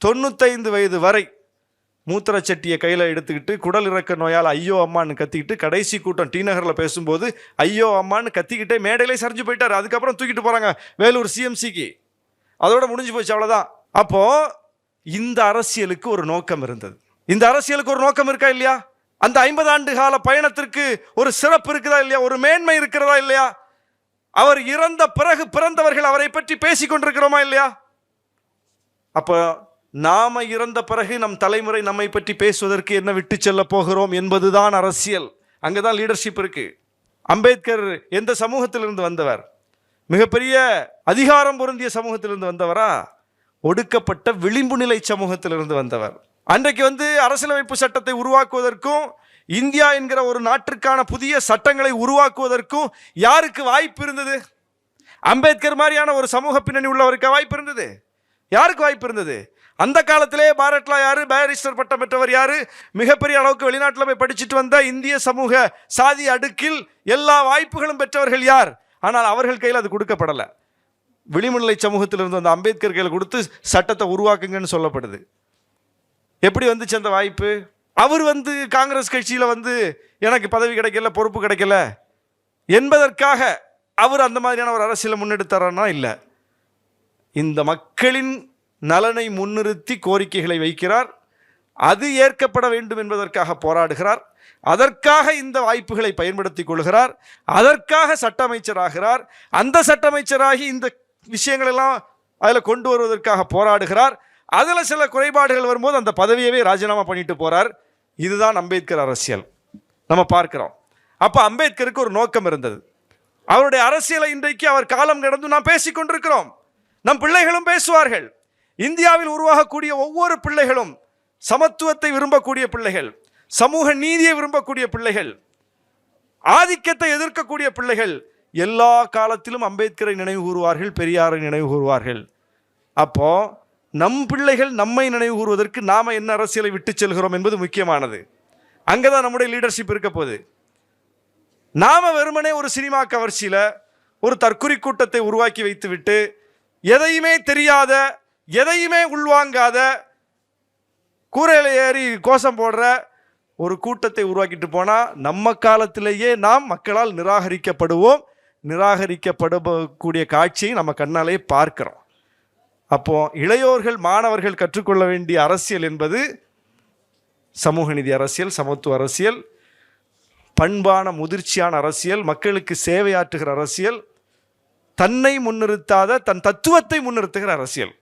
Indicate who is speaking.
Speaker 1: 95 வயது வரை மூத்திர சட்டியை கையில் எடுத்துக்கிட்டு குடல் இறக்க நோயால் ஐயோ அம்மான்னு கத்திக்கிட்டு கடைசி கூட்டம் டி நகரில் பேசும்போது ஐயோ அம்மான்னு கத்திக்கிட்டே மேடையிலே சரிஞ்சு போயிட்டார். அதுக்கப்புறம் தூக்கிட்டு போகிறாங்க வேலூர் சிஎம்சிக்கு. அதோட முடிஞ்சு போச்சு, அவ்வளோதான். அப்போது இந்த அரசியலுக்கு ஒரு நோக்கம் இருந்தது. இந்த அரசியலுக்கு ஒரு நோக்கம் இருக்கா இல்லையா? அந்த 50 ஆண்டு கால பயணத்திற்கு ஒரு சிறப்பு இருக்குதா இல்லையா? ஒரு மேன்மை இருக்கிறதா இல்லையா? அவர் இறந்த பிறகு பிறந்தவர்கள் அவரை பற்றி பேசிக் கொண்டிருக்கிறோமா இல்லையா? அப்போ நாம இறந்த பிறகு நம் தலைமுறை நம்மை பற்றி பேசுவதற்கு என்ன விட்டு செல்ல போகிறோம் என்பதுதான் அரசியல். அங்கதான் லீடர்ஷிப் இருக்கு. அம்பேத்கர் எந்த சமூகத்திலிருந்து வந்தவர்? மிகப்பெரிய அதிகாரம் பொருந்திய சமூகத்திலிருந்து வந்தவரா? ஒடுக்கப்பட்ட விளிம்பு நிலை சமூகத்திலிருந்து வந்தவர். அன்றைக்கு அரசியலமைப்பு சட்டத்தை உருவாக்குவதற்கும் இந்தியா என்கிற ஒரு நாட்டிற்கான புதிய சட்டங்களை உருவாக்குவதற்கும் யாருக்கு வாய்ப்பு இருந்தது? அம்பேத்கர் மாதிரியான ஒரு சமூக பின்னணி உள்ளவருக்கு வாய்ப்பு இருந்தது. யாருக்கு வாய்ப்பு இருந்தது? அந்த காலத்திலே பாரட்லா யாரு? பாரிஸ்டர் பட்டம் பெற்றவர் யாரு? மிகப்பெரிய அளவுக்கு வெளிநாட்டில் போய் படிச்சுட்டு வந்த இந்திய சமூக சாதி அடுக்கில் எல்லா வாய்ப்புகளும் பெற்றவர்கள் யார்? ஆனால் அவர்கள் கையில் அது கொடுக்கப்படலை. விளிம்புநிலை சமூகத்திலிருந்து வந்த அம்பேத்கர் கையில் கொடுத்து சட்டத்தை உருவாக்குங்கன்னு சொல்லப்படுது. எப்படி வந்துச்சு அந்த வாய்ப்பு? அவர் காங்கிரஸ் கட்சியில் எனக்கு பதவி கிடைக்கல, பொறுப்பு கிடைக்கல என்பதற்காக அவர் அந்த மாதிரியான ஒரு அரசியலை முன்னெடுத்தாரன்னா இல்லை. இந்த மக்களின் நலனை முன்னிறுத்தி கோரிக்கைகளை வைக்கிறார். அது ஏற்கப்பட வேண்டும் என்பதற்காக போராடுகிறார். அதற்காக இந்த வாய்ப்புகளை பயன்படுத்தி கொள்கிறார். அதற்காக சட்ட அமைச்சராகிறார். அந்த சட்ட அமைச்சராகி இந்த விஷயங்களெல்லாம் அதில் கொண்டு வருவதற்காக போராடுகிறார். அதில் சில குறைபாடுகள் வரும்போது அந்த பதவியவே ராஜினாமா பண்ணிட்டு போறார். இதுதான் அம்பேத்கர் அரசியல் நம்ம பார்க்கிறோம். அப்போ அம்பேத்கருக்கு ஒரு நோக்கம் இருந்தது. அவருடைய அரசியலை இன்றைக்கு அவர் காலம் கடந்து நாம் பேசிக் கொண்டிருக்கிறோம். நம் பிள்ளைகளும் பேசுவார்கள். இந்தியாவில் உருவாகக்கூடிய ஒவ்வொரு பிள்ளைகளும் சமத்துவத்தை விரும்பக்கூடிய பிள்ளைகள், சமூக நீதியை விரும்பக்கூடிய பிள்ளைகள், ஆதிக்கத்தை எதிர்க்கக்கூடிய பிள்ளைகள் எல்லா காலத்திலும் அம்பேத்கரை நினைவு கூறுவார்கள், பெரியாரை நினைவு கூறுவார்கள். அப்போ நம் பிள்ளைகள் நம்மை நினைவு கூறுவதற்கு நாம என்ன அரசியலை விட்டு செல்கிறோம் என்பது முக்கியமானது. அங்கதான் நம்முடைய லீடர்ஷிப் இருக்க போகுது. நாம வெறுமனே ஒரு சினிமா கவர்ச்சியில ஒரு தற்குறி கூட்டத்தை உருவாக்கி வைத்துவிட்டு எதையுமே தெரியாத, எதையுமே உள்வாங்காத, கூரையில ஏறி கோஷம் போடுற ஒரு கூட்டத்தை உருவாக்கிட்டு போனா நம்ம காலத்திலேயே நாம் மக்களால் நிராகரிக்கப்படுவோம். நிராகரிக்கப்படக்கூடிய காட்சியை நம்ம கண்ணாலே பார்க்கிறோம். அப்போ இளையோர்கள், மாணவர்கள் கற்றுக்கொள்ள வேண்டிய அரசியல் என்பது சமூக நீதி அரசியல், சமத்துவ அரசியல், பண்பான முதிர்ச்சியான அரசியல், மக்களுக்கு சேவையாற்றுகிற அரசியல், தன்னை முன்னிறுத்தாத தன் தத்துவத்தை முன்னிறுத்துகிற அரசியல்.